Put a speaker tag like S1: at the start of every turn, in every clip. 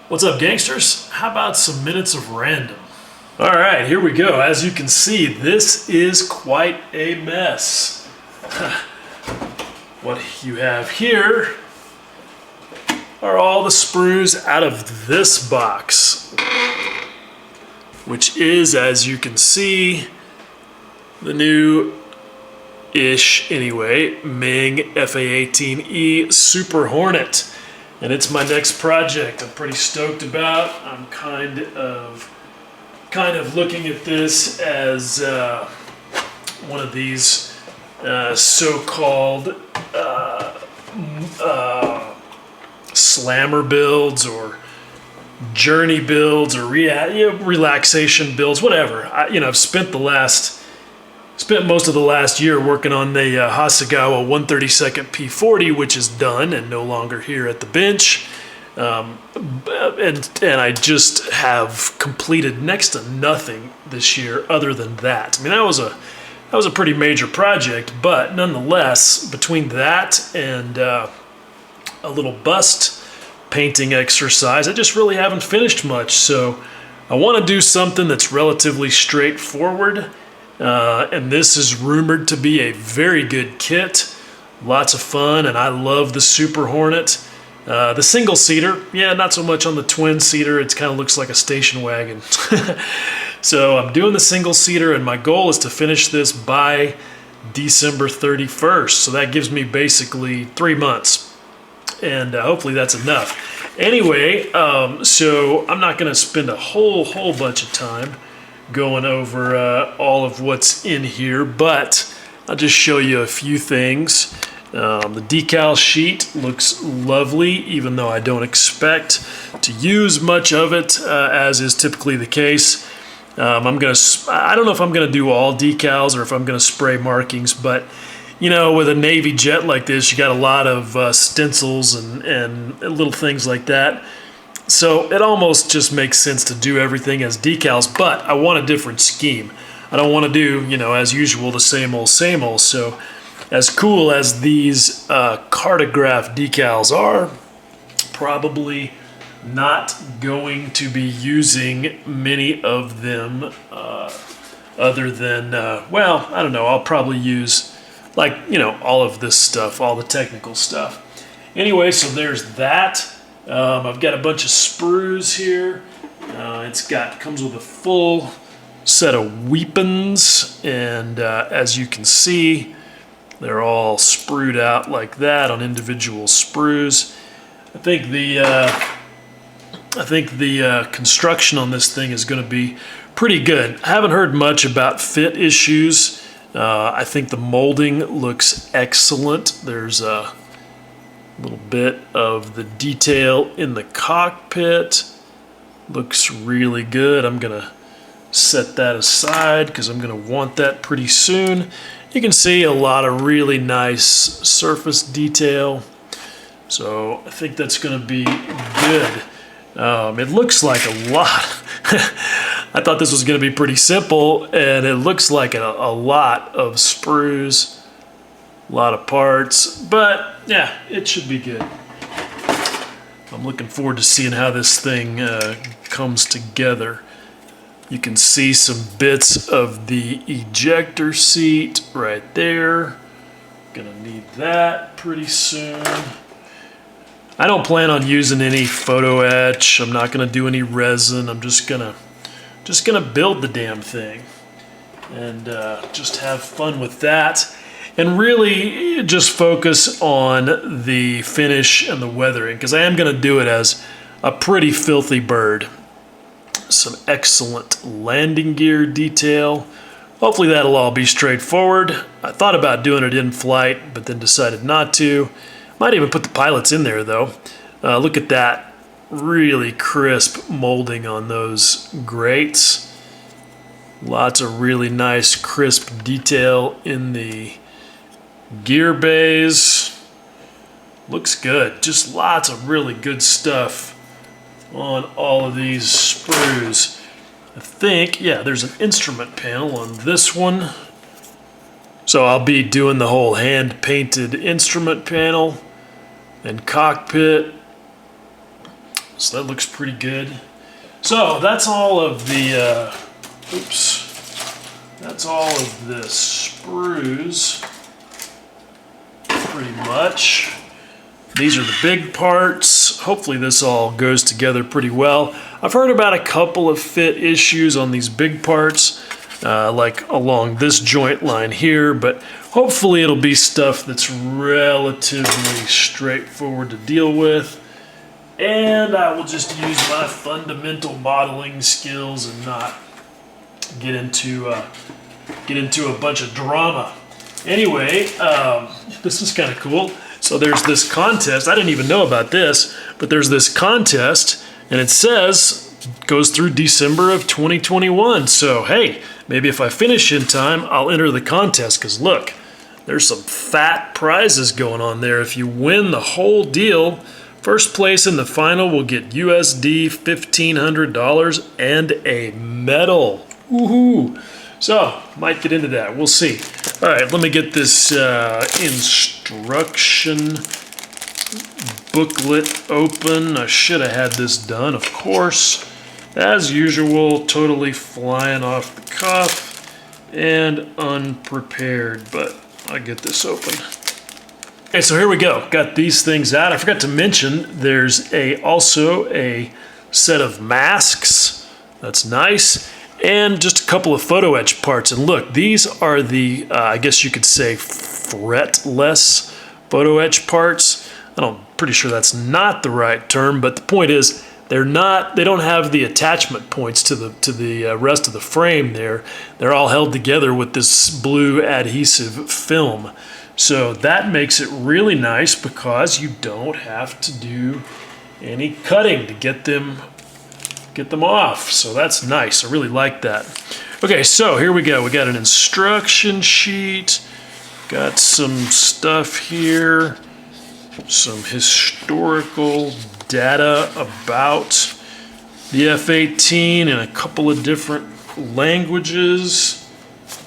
S1: What's up, gangsters? How about some minutes of random? All right, here we go. As you can see, this is quite a mess. What you have here are all the sprues out of this box, which is, as you can see, the new-ish, anyway, Ming FA18E Super Hornet. And it's my next project I'm pretty stoked about. I'm kind of looking at this as one of these so-called slammer builds or journey builds or relaxation builds, whatever. I've spent most of the last year working on the Hasegawa 132nd P40, which is done and no longer here at the bench. And I just have completed next to nothing this year other than that. I mean, that was a pretty major project, but nonetheless, between that and a little bust painting exercise, I just really haven't finished much. So I want to do something that's relatively straightforward. And this is rumored to be a very good kit. Lots of fun, and I love the Super Hornet. The single-seater, not so much on the twin-seater. It kind of looks like a station wagon. So I'm doing the single-seater, and my goal is to finish this by December 31st. So that gives me basically 3 months, and hopefully that's enough. Anyway, so I'm not going to spend a whole bunch of time going over all of what's in here, but I'll just show you a few things. The decal sheet looks lovely, even though I don't expect to use much of it, as is typically the case. I don't know if I'm gonna do all decals or if I'm gonna spray markings, but with a Navy jet like this, you got a lot of stencils and little things like that. So it almost just makes sense to do everything as decals, but I want a different scheme. I don't want to do, as usual, the same old. So as cool as these cartograph decals are, probably not going to be using many of them other than, I don't know, I'll probably use all of this stuff, all the technical stuff. Anyway, so there's that. I've got a bunch of sprues here. Comes with a full set of weapons, and as you can see, they're all sprued out like that on individual sprues. I think the construction on this thing is going to be pretty good. I haven't heard much about fit issues. I think the molding looks excellent. There's a little bit of the detail in the cockpit. Looks really good. I'm gonna set that aside because I'm gonna want that pretty soon. You can see a lot of really nice surface detail. So I think that's gonna be good. It looks like a lot. I thought this was gonna be pretty simple, and it looks like a lot of sprues. A lot of parts, but yeah, it should be good. I'm looking forward to seeing how this thing comes together. You can see some bits of the ejector seat right there. Gonna need that pretty soon. I don't plan on using any photo etch. I'm not gonna do any resin. I'm just gonna build the damn thing and just have fun with that. And really just focus on the finish and the weathering, because I am going to do it as a pretty filthy bird. Some excellent landing gear detail. Hopefully that'll all be straightforward. I thought about doing it in flight, but then decided not to. Might even put the pilots in there, though. Look at that really crisp molding on those grates. Lots of really nice crisp detail in the gear bays. Looks good. Just lots of really good stuff on all of these sprues. I think, there's an instrument panel on this one. So I'll be doing the whole hand-painted instrument panel and cockpit. So that looks pretty good. So that's all of the, that's all of the sprues, pretty much. These are the big parts. Hopefully this all goes together pretty well. I've heard about a couple of fit issues on these big parts, like along this joint line here, but hopefully it'll be stuff that's relatively straightforward to deal with. And I will just use my fundamental modeling skills and not get into a bunch of drama. Anyway, this is kind of cool. So there's this contest. I didn't even know about this, but there's this contest, and it says goes through December of 2021. So hey, maybe if I finish in time, I'll enter the contest. Because look, there's some fat prizes going on there. If you win the whole deal, first place in the final will get USD $1,500 and a medal. Woohoo! So, might get into that. We'll see. All right, let me get this instruction booklet open. I should have had this done, of course. As usual, totally flying off the cuff and unprepared, but I'll get this open. Okay, so here we go. Got these things out. I forgot to mention there's also a set of masks. That's nice. And just a couple of photo etch parts. And look, these are the, I guess you could say, fretless photo etch parts. I'm pretty sure that's not the right term, but the point is, they don't have the attachment points to the rest of the frame there. They're all held together with this blue adhesive film. So that makes it really nice because you don't have to do any cutting to get them off. So that's nice. I really like that. Okay, so here we go. We got an instruction sheet. Got some stuff here. Some historical data about the F-18 in a couple of different languages.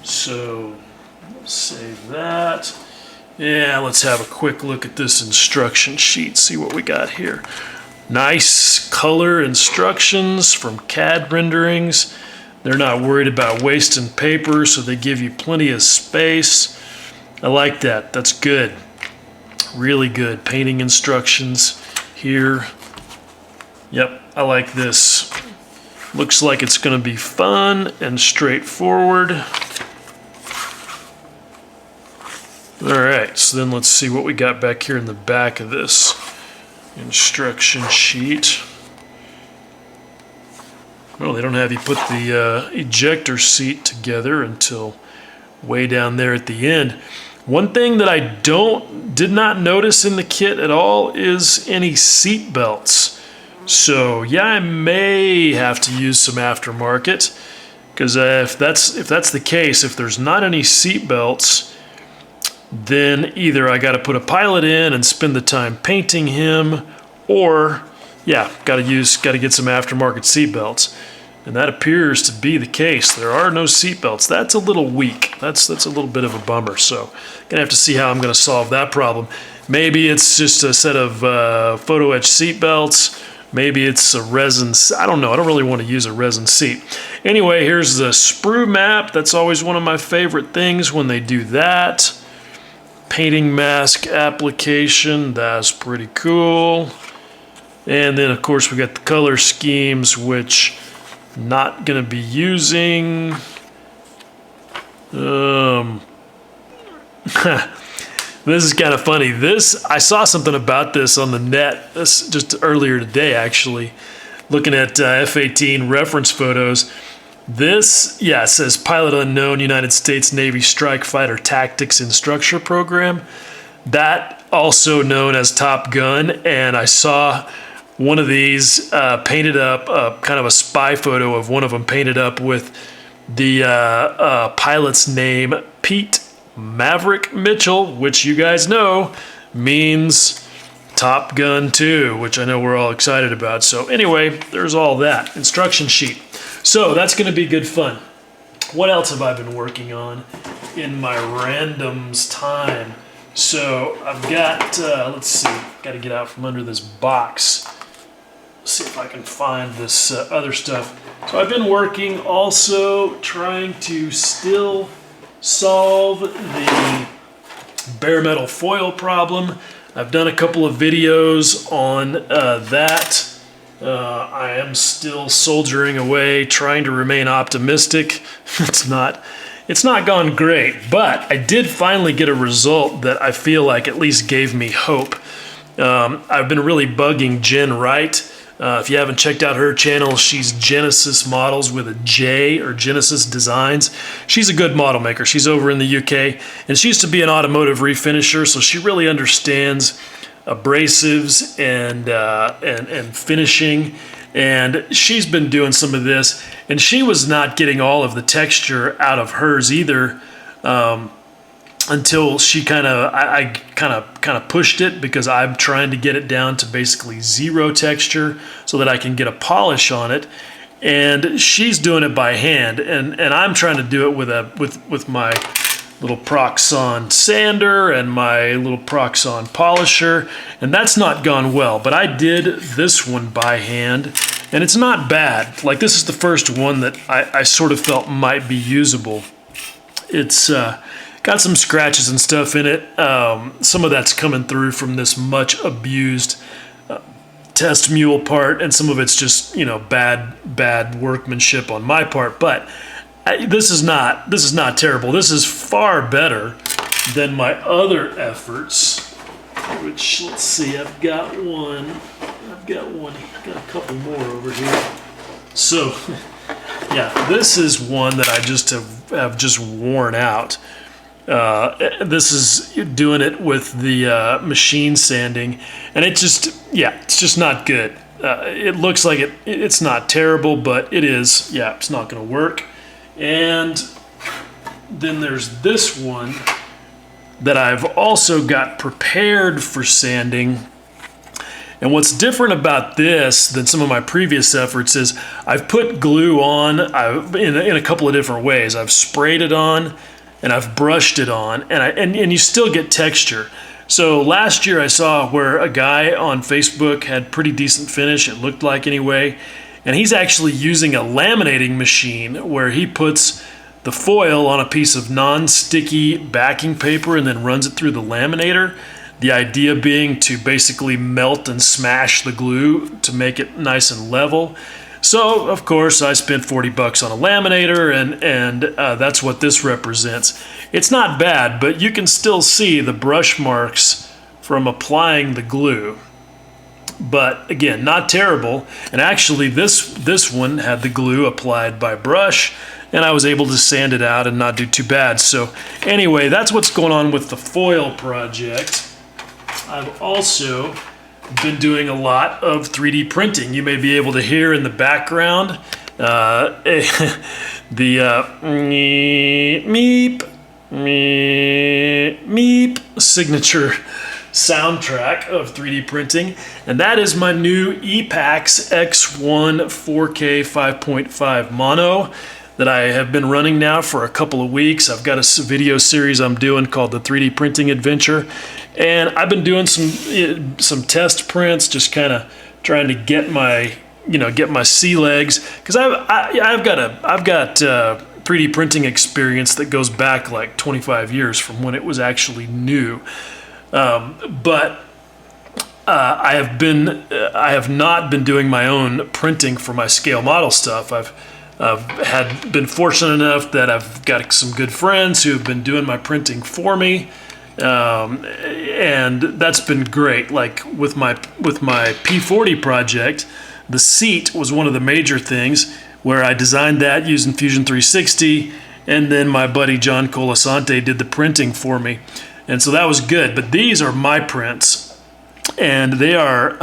S1: So save that. Yeah, let's have a quick look at this instruction sheet. See what we got here. Nice color instructions from CAD renderings. They're not worried about wasting paper, so they give you plenty of space. I like that. That's good. Really good. Painting instructions here. Yep, I like this. Looks like it's going to be fun and straightforward. All right, so then let's see what we got back here in the back of this instruction sheet. Well, they don't have you put the ejector seat together until way down there at the end. One thing that I did not notice in the kit at all is any seat belts. So yeah, I may have to use some aftermarket, because if that's the case, if there's not any seat belts, then either I got to put a pilot in and spend the time painting him, or yeah, got to get some aftermarket seat belts. And that appears to be the case. There are no seat belts. That's a little weak. That's a little bit of a bummer. So gonna have to see how I'm gonna solve that problem. Maybe it's just a set of photo etch seat belts. Maybe it's a resin. I don't know. I don't really want to use a resin seat. Anyway, here's the sprue map. That's always one of my favorite things when they do that. Painting mask application. That's pretty cool. And then of course we got the color schemes, which not going to be using. This is kind of funny. I saw something about this on the net just earlier today, actually, looking at F-18 reference photos. This, yeah, it says Pilot Unknown, United States Navy Strike Fighter Tactics Instructor Program. That also known as Top Gun, and I saw one of these painted up, kind of a spy photo of one of them painted up with the pilot's name, Pete Maverick Mitchell, which you guys know means Top Gun 2, which I know we're all excited about. So anyway, there's all that. Instruction sheet. So that's going to be good fun. What else have I been working on in my randoms time? So I've got, let's see, got to get out from under this box. see if I can find this other stuff. So I've been working also trying to still solve the bare metal foil problem. I've done a couple of videos on that. I am still soldiering away, trying to remain optimistic. It's not gone great, but I did finally get a result that I feel like at least gave me hope. I've been really bugging Jen Wright. If you haven't checked out her channel, she's Genesis Models with a J, or Genesis Designs. She's a good model maker. She's over in the UK, and she used to be an automotive refinisher, so she really understands abrasives and finishing. And she's been doing some of this, and she was not getting all of the texture out of hers either. Until she I kind of pushed it, because I'm trying to get it down to basically zero texture so that I can get a polish on it. And she's doing it by hand, and I'm trying to do it with my little Proxon sander and my little Proxon polisher, and that's not gone well. But I did this one by hand, and it's not bad. Like, this is the first one that I sort of felt might be usable. It's got some scratches and stuff in it. Some of that's coming through from this much abused test mule part, and some of it's just, you know, bad workmanship on my part. But this is not terrible. This is far better than my other efforts. Which, let's see, I've got a couple more over here. So yeah, this is one that I just have just worn out. This is doing it with the machine sanding, and it's just not good. It looks like it's not terrible, but it's not going to work. And then there's this one that I've also got prepared for sanding. And what's different about this than some of my previous efforts is I've put glue on in a couple of different ways. I've sprayed it on, and I've brushed it on, and you still get texture. So last year I saw where a guy on Facebook had pretty decent finish, it looked like anyway, and he's actually using a laminating machine where he puts the foil on a piece of non-sticky backing paper and then runs it through the laminator. The idea being to basically melt and smash the glue to make it nice and level. So, of course, I spent $40 on a laminator, and that's what this represents. It's not bad, but you can still see the brush marks from applying the glue. But, again, not terrible. And actually, this one had the glue applied by brush, and I was able to sand it out and not do too bad. So, anyway, that's what's going on with the foil project. I've also been doing a lot of 3D printing. You may be able to hear in the background the meep, meep, meep signature soundtrack of 3D printing, and that is my new Epax X1 4K 5.5 mono that I have been running now for a couple of weeks. I've got a video series I'm doing called the 3D Printing Adventure, and I've been doing some test prints, just kind of trying to get my sea legs, because I've got 3D printing experience that goes back like 25 years from when it was actually new. But I have not been doing my own printing for my scale model stuff. I've been fortunate enough that I've got some good friends who have been doing my printing for me, and that's been great. Like with my P40 project, the seat was one of the major things where I designed that using Fusion 360, and then my buddy John Colasante did the printing for me, and so that was good. But these are my prints, and they are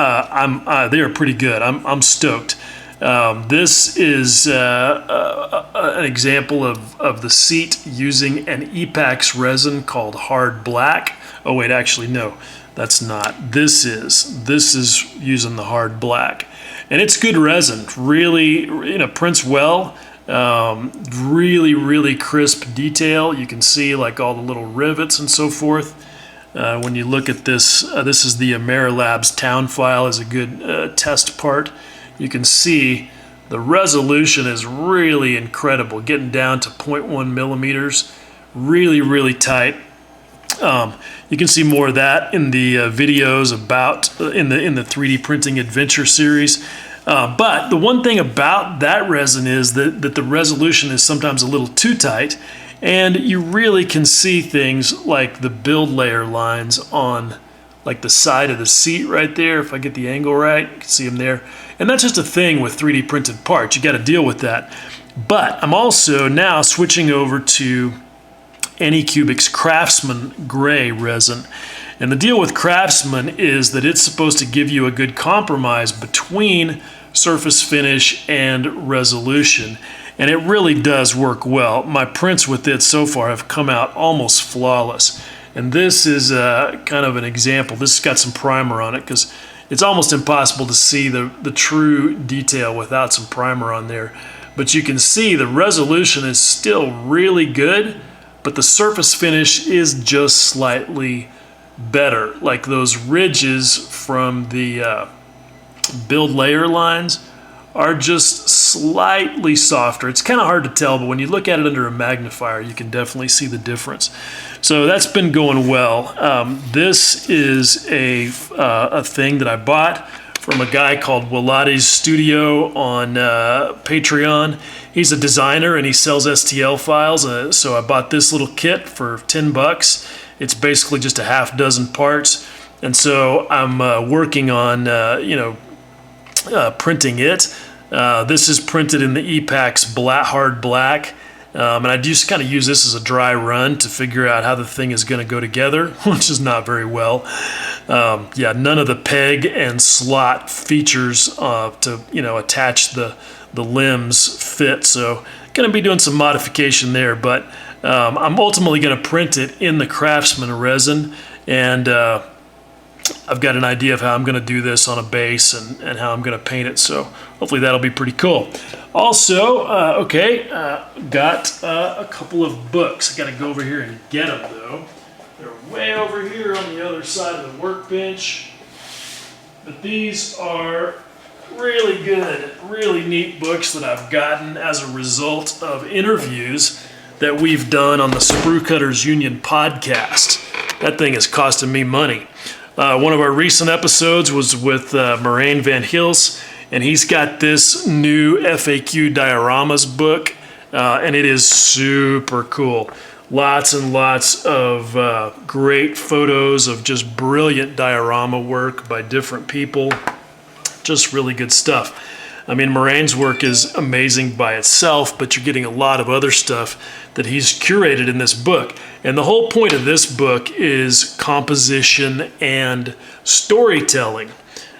S1: pretty good. I'm stoked. This is an example of the seat using an Epax resin called Hard Black. Oh wait, actually no, that's not. This is using the Hard Black, and it's good resin. Really, prints well. Really crisp detail. You can see like all the little rivets and so forth. When you look at this, this is the Amerilabs town file, is a good test part. you can see the resolution is really incredible, getting down to 0.1 millimeters, really tight. You can see more of that in the videos about in the 3D printing adventure series. But the one thing about that resin is that the resolution is sometimes a little too tight, and you really can see things like the build layer lines on like the side of the seat right there. If I get the angle right, you can see them there. And that's just a thing with 3D printed parts. You got to deal with that. But I'm also now switching over to Anycubic's Craftsman gray resin. And the deal with Craftsman is that it's supposed to give you a good compromise between surface finish and resolution. And it really does work well. My prints with it so far have come out almost flawless. And this is kind of an example. This has got some primer on it because it's almost impossible to see the true detail without some primer on there. But you can see the resolution is still really good, but the surface finish is just slightly better. Like those ridges from the build layer lines are just slightly softer. It's kind of hard to tell, but when you look at it under a magnifier, you can definitely see the difference. So that's been going well. This is a thing that I bought from a guy called Walade's Studio on Patreon. He's a designer and he sells STL files. So I bought this little kit for $10. It's basically just a half dozen parts. And so I'm working on, printing it. This is printed in the Epax hard black. And I just kind of use this as a dry run to figure out how the thing is going to go together, which is not very well. None of the peg and slot features to attach the limbs fit. So going to be doing some modification there, but I'm ultimately going to print it in the Craftsman resin, and I've got an idea of how I'm going to do this on a base and how I'm going to paint it. So hopefully that'll be pretty cool. Also, got a couple of books. I got to go over here and get them though. They're way over here on the other side of the workbench. But these are really good, really neat books that I've gotten as a result of interviews that we've done on the Sprue Cutters Union podcast. That thing is costing me money. One of our recent episodes was with Moraine Van Hils, and he's got this new FAQ dioramas book, and it is super cool. Lots and lots of great photos of just brilliant diorama work by different people. Just really good stuff. I mean, Moraine's work is amazing by itself, but you're getting a lot of other stuff that he's curated in this book. And the whole point of this book is composition and storytelling,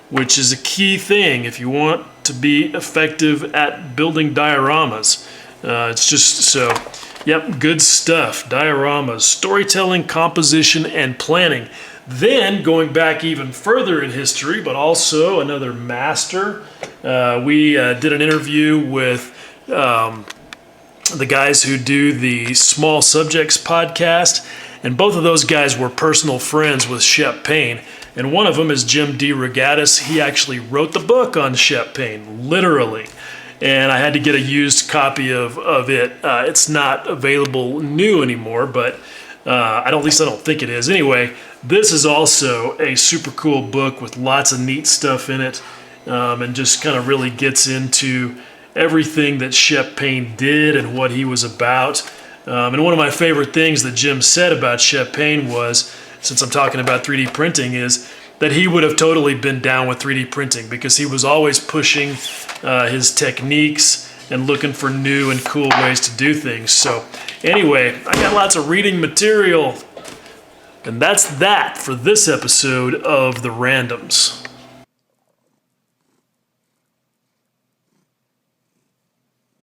S1: which is a key thing if you want to be effective at building dioramas. It's just so, yep, good stuff. Dioramas, storytelling, composition, and planning. Then, going back even further in history, but also another master, we did an interview with the guys who do the Small Subjects podcast, and both of those guys were personal friends with Shep Payne. And one of them is Jim D. Regattas. He actually wrote the book on Shep Payne, literally. And I had to get a used copy of it. It's not available new anymore, but at least I don't think it is. Anyway, this is also a super cool book with lots of neat stuff in it, and just kind of really gets into everything that Shep Payne did and what he was about. And one of my favorite things that Jim said about Shep Payne was, since I'm talking about 3D printing, is that he would have totally been down with 3D printing because he was always pushing his techniques and looking for new and cool ways to do things. So anyway, I got lots of reading material. And that's that for this episode of The Randoms.